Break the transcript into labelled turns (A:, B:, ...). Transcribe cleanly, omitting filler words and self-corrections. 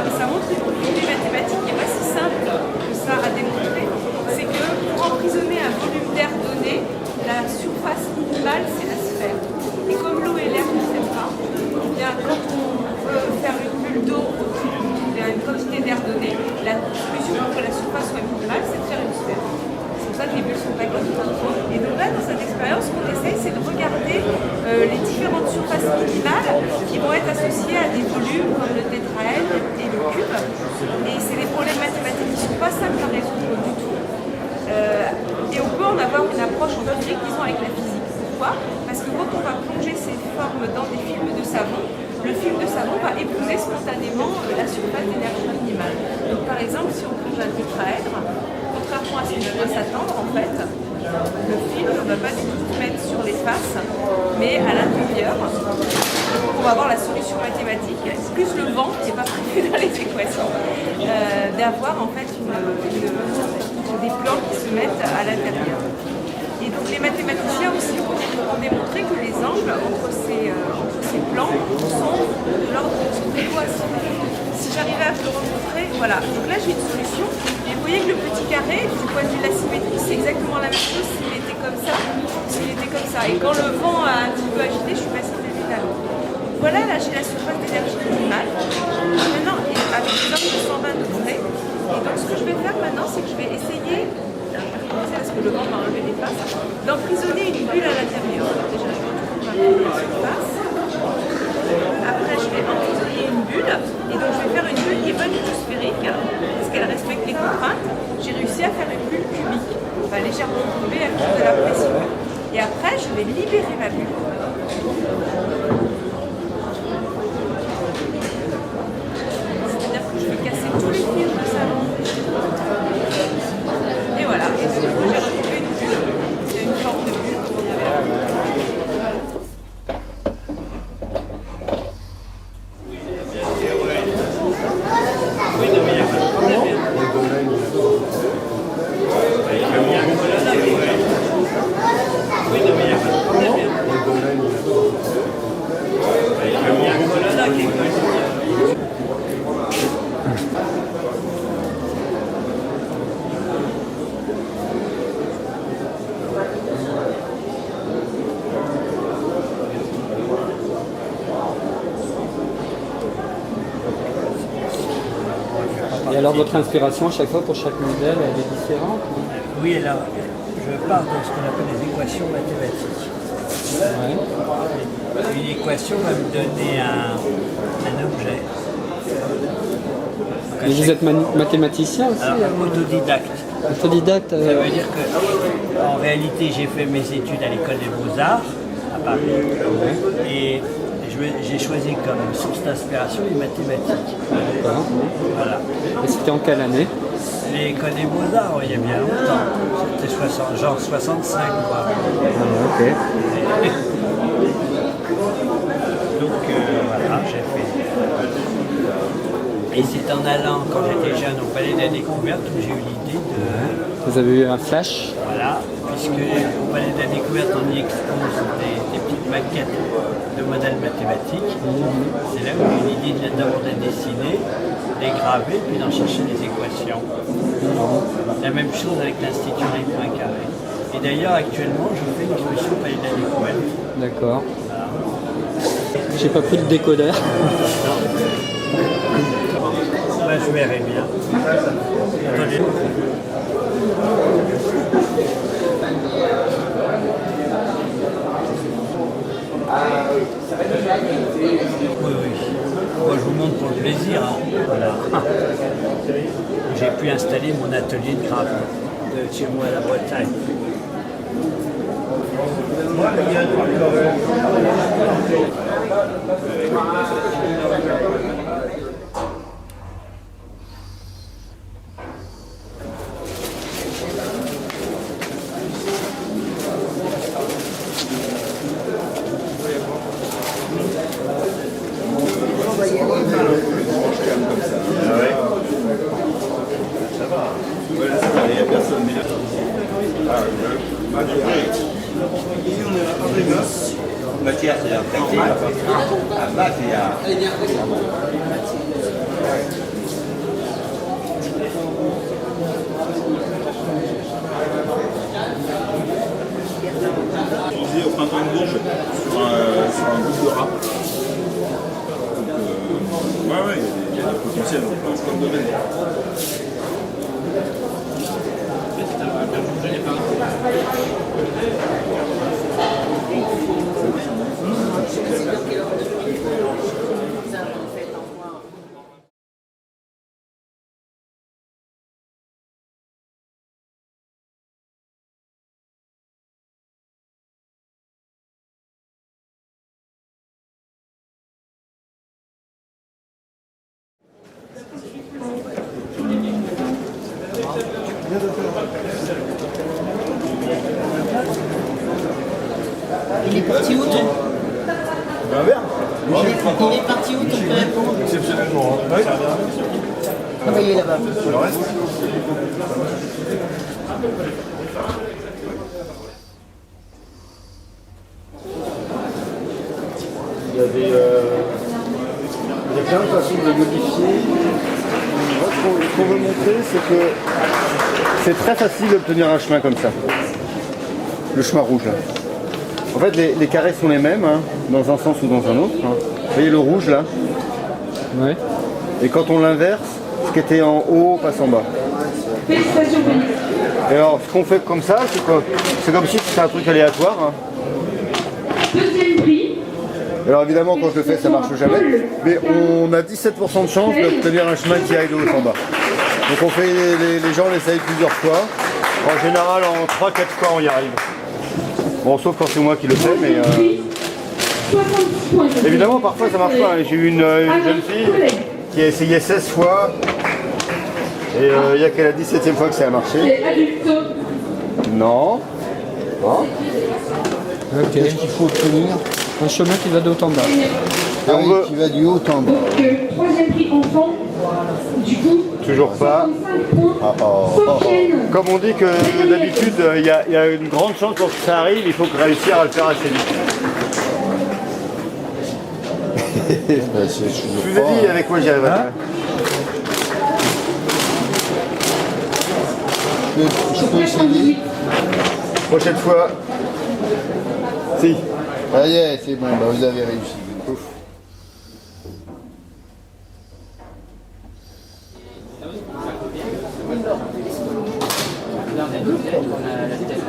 A: ça montre une propriété mathématique qui n'est pas si simple que ça à démontrer. C'est que pour emprisonner un volume d'air donné, la surface minimale, c'est la sphère. Et comme l'eau et l'air ne s'aiment pas, eh bien, quand on veut faire une bulle d'eau il y a une quantité d'air donnée, la solution pour que la surface soit minimale, c'est de faire une sphère. C'est pour ça que les bulles sont pas grandes. Et donc là, dans cette expérience, ce qu'on essaye, c'est de regarder les différentes surfaces minimales qui vont être associées à des volumes comme le tétraèdre et le cube. Et c'est des problèmes mathématiques qui ne sont pas simples à résoudre du tout. Et on peut en avoir une approche empirique, disons, avec la physique. Pourquoi? Parce que quand on va plonger ces formes dans des films de savon, le film de savon va épouser spontanément la surface d'énergie minimale. Donc par exemple, si on plonge un tétraèdre, contrairement à ce qu'on peut s'attendre, en fait, le film ne va pas du tout se mettre sur les faces, mais à l'intérieur. On va avoir la solution mathématique, plus le vent qui n'est pas prévu dans les équations, d'avoir en fait des plans qui se mettent à l'intérieur. Et donc les mathématiciens aussi ont démontré que les angles entre ces plans sont de l'ordre de 300. Si j'arrivais à vous le remontrer, voilà. Donc là j'ai une solution. Et vous voyez que le petit carré, du point de vue de la symétrie, c'est exactement la même chose s'il était comme ça ou s'il était comme ça. Et quand le vent a un petit peu agité, je suis passée de l'une à l'autre. Voilà, là j'ai la surface d'énergie minimale. Maintenant, avec des angles de 120 degrés. Et donc ce que je vais faire maintenant, c'est que je vais essayer, parce que le vent m'a enlevé les faces, d'emprisonner une bulle à l'intérieur. Déjà, je retrouve ma première surface. Après, je vais emprisonner une bulle. Et donc, je vais faire une bulle qui n'est pas du tout sphérique, parce qu'elle respecte les contraintes. J'ai réussi à faire une bulle cubique, enfin légèrement courbée à cause de la pression. Et après, je vais libérer ma bulle. C'est-à-dire que je vais casser tous les fils de savon. Et voilà. Et donc, j'ai retrouvé une bulle. C'est une forme de bulle comme on avait avant.
B: Et alors votre inspiration à chaque fois pour chaque modèle, elle est différente?
C: Oui, alors je pars de ce qu'on appelle les équations mathématiques.
B: Ouais.
C: Une équation va me donner un objet.
B: Et vous êtes mathématicien aussi?
C: Alors, autodidacte.
B: Autodidacte
C: Ça veut dire que, en réalité, j'ai fait mes études à l'école des Beaux-Arts, à Paris, et j'ai choisi comme source d'inspiration les mathématiques. Voilà.
B: Et c'était en quelle année?
C: L'école des Beaux-Arts, il y a bien longtemps. C'était genre 65, quoi.
B: Ah, ok.
C: Donc, voilà, j'ai fait. Et c'est en allant, quand j'étais jeune, au Palais de la Découverte, où j'ai eu l'idée de...
B: Vous avez eu un flash?
C: Voilà, puisque au Palais de la Découverte, on y expose des petites maquettes de modèles mathématiques. C'est là où j'ai eu l'idée d'abord de dessiner, les graver, puis d'en chercher des équations. La même chose avec l'Institut Henri Poincaré. Et d'ailleurs, actuellement, je fais une exposition au Palais de la Découverte.
B: D'accord. Voilà. J'ai pas pris de décodeur.
C: Ben, je verrai bien. Attendez. Oui, oui. Moi, je vous montre pour le plaisir. Hein. Voilà. J'ai pu installer mon atelier de gravure de chez moi à la Bretagne.
D: Matière, c'est la maths, il y a... au printemps une Bourges sur un groupe de rap. Donc, ouais, il y a des potentiels dans plein de domaines.
E: Il est parti où ton
D: Un verre.
E: Il est parti où ton père
D: Exceptionnellement. Hein.
E: Travailler là-bas.
D: Le reste.
F: Il y a plein de façons de le modifier. Moi, ce qu'on veut montrer, c'est que c'est très facile d'obtenir un chemin comme ça. Le chemin rouge là. En fait, les carrés sont les mêmes, hein, dans un sens ou dans un autre. Hein. Vous voyez le rouge là?
B: Ouais.
F: Et quand on l'inverse, ce qui était en haut passe en bas. Et alors, ce qu'on fait comme ça, c'est comme si c'était un truc aléatoire. Hein.
G: Deuxième prix.
F: Alors évidemment, quand je le fais, ça marche jamais. Mais on a 17% de chance d'obtenir un chemin qui aille de haut en bas. Donc on fait, les gens l'essayent plusieurs fois. En général, en 3-4 fois, on y arrive. Bon, sauf quand c'est moi qui le fais, mais... Évidemment, parfois ça marche pas. J'ai eu une jeune fille qui a essayé 16 fois. Et il n'y a qu'à la 17e fois que ça a marché. Non. Non.
B: Ok.
H: Qu'est-ce qu'il faut obtenir?
B: Un chemin qui va de haut en bas.
H: Ah oui, qui va du haut en bas.
G: Troisième prix enfant, du coup,
F: Toujours pas.
G: 5 points.
F: Comme on dit que d'habitude, il y a une grande chance pour que ça arrive, il faut réussir à le faire assez vite. Je vous ai dit avec quoi j'y arrive.
H: Je peux essayer.
F: Prochaine fois. Si.
H: Ah yeah, c'est bon, bah vous avez réussi. Ouf.
B: L'un des deux, on a la vitesse.